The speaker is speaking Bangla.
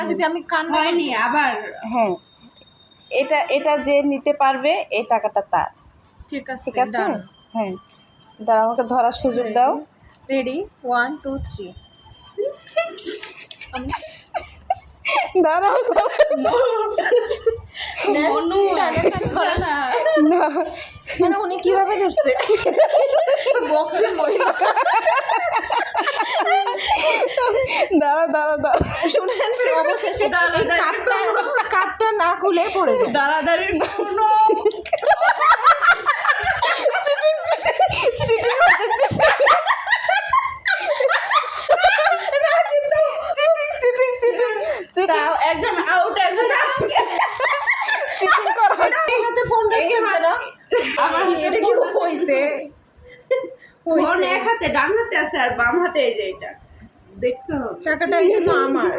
যদি আমি কান্না হয়নি আবার। হ্যাঁ, এটা যে নিতে পারবে এই টাকাটা তার। ঠিক আছে, ঠিক আছে? হ্যাঁ, দাঁড়াও, আমাকে ধরার সুযোগ দাও। রেডি 1 2 3। দাঁড়াও মনু টানাটানি করে না। না, মানে উনি কিভাবে ধরছে বক্সের মহিলা। দাঁড়াও শুনেন, অবশেষে এই কাপটা না খুলে পড়ে যায়। দাঁড়াদাঁড়ির কোনো তাও একজন আউট, একজন চিটিং করা হাতে ফোন রাখছেন কেন? আমার হাতে এটা কি হইছে? ফোন এক হাতে, ডান হাতে আছে আর বাম হাতে এই যে এটা দেখতে হবে। টাকাটা এই জন্য আমার।